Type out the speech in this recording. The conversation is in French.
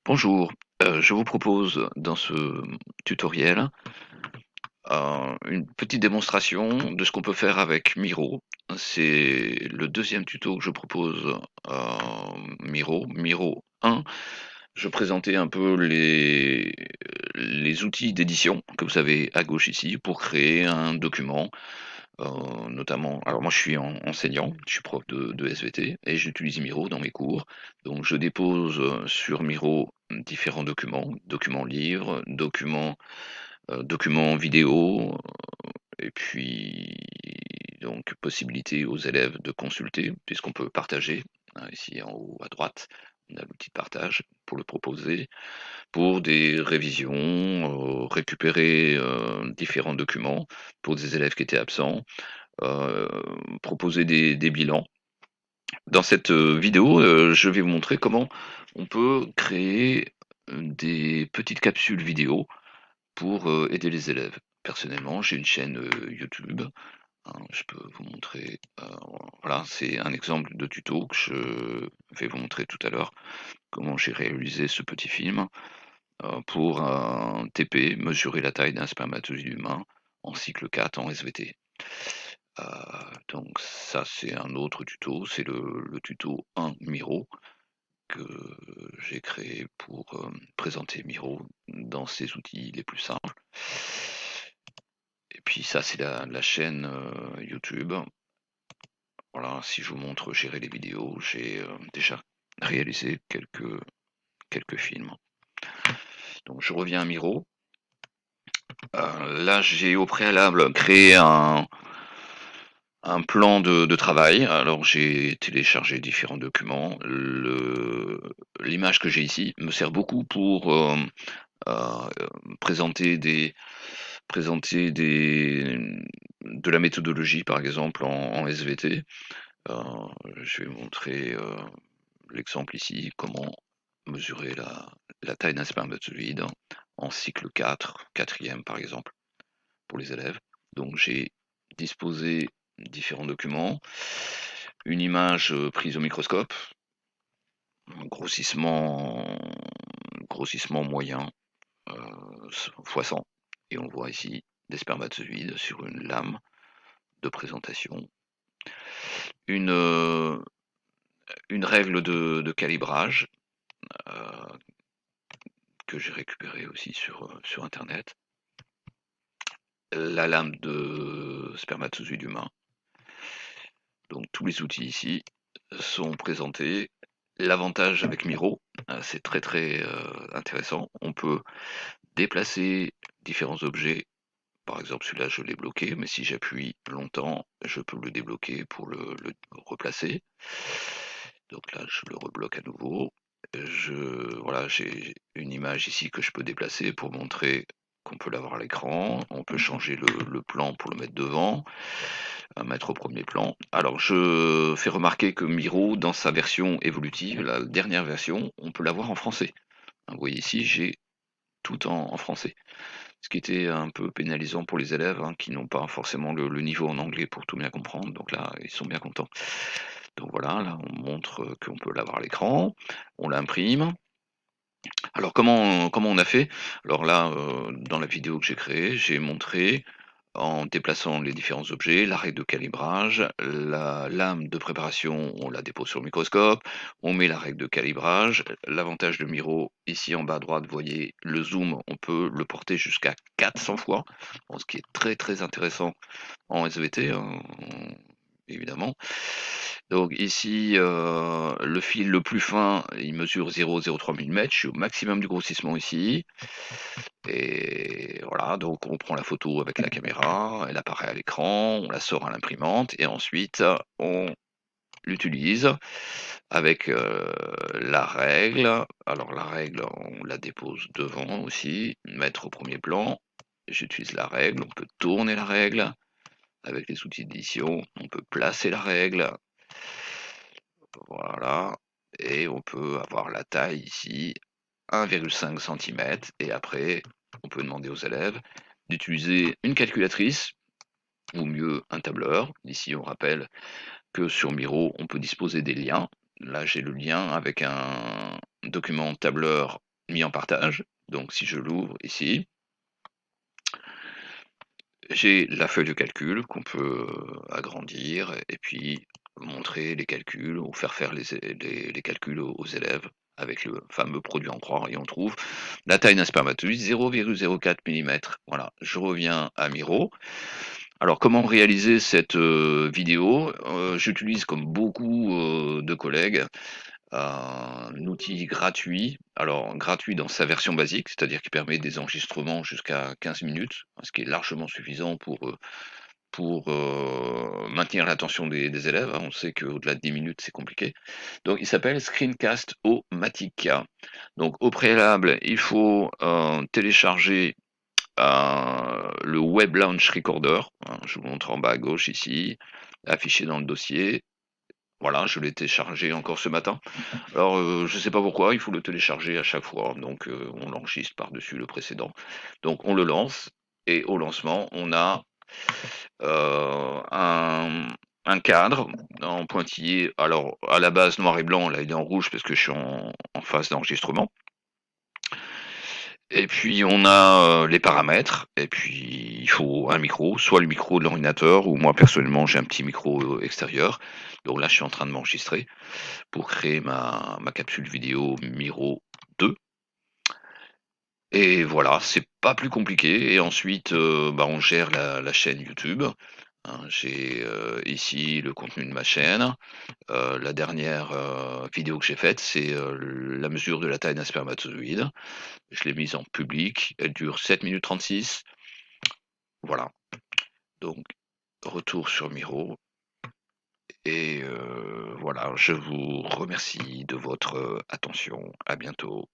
Bonjour, je vous propose dans ce tutoriel, une petite démonstration de ce qu'on peut faire avec Miro. C'est le deuxième tuto que je propose, Miro 1. Je présentais un peu les outils d'édition que vous avez à gauche ici pour créer un document, notamment alors moi je suis enseignant, je suis prof de SVT et j'utilise Miro dans mes cours. Donc je dépose, sur Miro différents documents, documents livres, documents vidéo, et puis donc possibilité aux élèves de consulter puisqu'on peut partager, hein, ici en haut à droite, on a l'outil de partage pour le proposer, pour des révisions, récupérer, différents documents pour des élèves qui étaient absents, heu, proposer des bilans. Dans cette, vidéo, je vais vous montrer comment on peut créer, des petites capsules vidéo pour, aider les élèves. Personnellement, j'ai une chaîne, YouTube, hein, je peux vous montrer, voilà, c'est un exemple de tuto que je vais vous montrer tout à l'heure, comment j'ai réalisé ce petit film, pour un TP, mesurer la taille d'un spermatozoïde humain en cycle 4 en SVT. Donc ça, c'est un autre tuto, c'est le tuto 1 Miro que j'ai créé pour, présenter Miro dans ses outils les plus simples. Et puis ça, c'est la chaîne, YouTube. Voilà, si je vous montre gérer les vidéos, j'ai, déjà réalisé quelques films. Donc je reviens à Miro. Là, j'ai au préalable créé un plan de travail. Alors j'ai téléchargé différents documents. L'image que j'ai ici me sert beaucoup pour, présenter de la méthodologie, par exemple en SVT. Heu, je vais montrer, l'exemple ici, comment mesurer la taille d'un spermatozoïde en cycle 4, quatrième par exemple, pour les élèves. Donc j'ai disposé différents documents, une image, prise au microscope, un grossissement moyen, fois 100, et on voit ici des spermatozoïdes sur une lame de présentation. Une, heu, une règle de calibrage, heu, que j'ai récupérée aussi sur internet. La lame de spermatozoïde humain. Donc tous les outils ici sont présentés. L'avantage avec Miro, c'est très, intéressant, on peut déplacer différents objets. Par exemple, celui-là, je l'ai bloqué, mais si j'appuie longtemps, je peux le débloquer pour le replacer. Donc là, je le rebloque à nouveau. Voilà, j'ai une image ici que je peux déplacer pour montrer qu'on peut l'avoir à l'écran. On peut changer le plan pour le mettre devant, mettre au premier plan. Alors, je fais remarquer que Miro, dans sa version évolutive, la dernière version, on peut l'avoir en français. Vous voyez ici, j'ai tout en français. Ce qui était un peu pénalisant pour les élèves, hein, qui n'ont pas forcément le niveau en anglais pour tout bien comprendre, donc là, ils sont bien contents. Donc voilà, là, on montre, qu'on peut l'avoir à l'écran, on l'imprime. Alors comment on a fait? Alors là, dans la vidéo que j'ai créée, j'ai montré, en déplaçant les différents objets, la règle de calibrage, la lame de préparation, on la dépose sur le microscope, on met la règle de calibrage. L'avantage de Miro, ici en bas à droite, vous voyez le zoom, on peut le porter jusqu'à 400 fois, bon, ce qui est très intéressant en SVT, hein, évidemment. Donc ici, le fil le plus fin, il mesure 0,03 mm, je suis au maximum du grossissement ici. Et voilà, donc on prend la photo avec la caméra, elle apparaît à l'écran, on la sort à l'imprimante et ensuite on l'utilise avec, la règle. Alors la règle, on la dépose devant aussi, mettre au premier plan. J'utilise la règle, on peut tourner la règle avec les outils d'édition, on peut placer la règle, voilà, et on peut avoir la taille ici, 1,5 centimètres, et après, on peut demander aux élèves d'utiliser une calculatrice, ou mieux un tableur. Ici, on rappelle que sur Miro, on peut disposer des liens. Là, j'ai le lien avec un document tableur mis en partage. Donc si je l'ouvre ici, j'ai la feuille de calcul qu'on peut agrandir et puis montrer les calculs ou faire les calculs aux élèves avec le fameux produit en croix et on trouve la taille d'un spermatozoïde 0,04 mm. Voilà, je reviens à Miro. Alors comment réaliser cette vidéo? J'utilise comme beaucoup de collègues un outil gratuit, alors gratuit dans sa version basique, c'est-à-dire qui permet des enregistrements jusqu'à 15 minutes, ce qui est largement suffisant pour maintenir l'attention des élèves, hein. On sait qu'au-delà de 10 minutes, c'est compliqué. Donc il s'appelle Screencast-O-Matic. Donc au préalable, il faut télécharger le Web Launch Recorder, hein, je vous montre en bas à gauche ici, affiché dans le dossier. Voilà, je l'ai téléchargé encore ce matin. Alors, je sais pas pourquoi, il faut le télécharger à chaque fois, donc on l'enregistre par-dessus le précédent. Donc on le lance et au lancement, on a, un cadre en pointillé, alors à la base noir et blanc, là il est en rouge parce que je suis en phase d'enregistrement. Et puis on a, les paramètres et puis il faut un micro, soit le micro de l'ordinateur ou moi personnellement j'ai un petit micro, extérieur. Donc là je suis en train de m'enregistrer pour créer ma capsule vidéo Miro 2 et voilà, c'est pas plus compliqué et ensuite, bah, on gère la chaîne YouTube, hein. J'ai, ici le contenu de ma chaîne. La dernière, vidéo que j'ai faite, c'est, la mesure de la taille d'un spermatozoïde. Je l'ai mise en public, elle dure 7 minutes 36. Voilà, donc retour sur Miro et voilà, je vous remercie de votre, attention. À bientôt.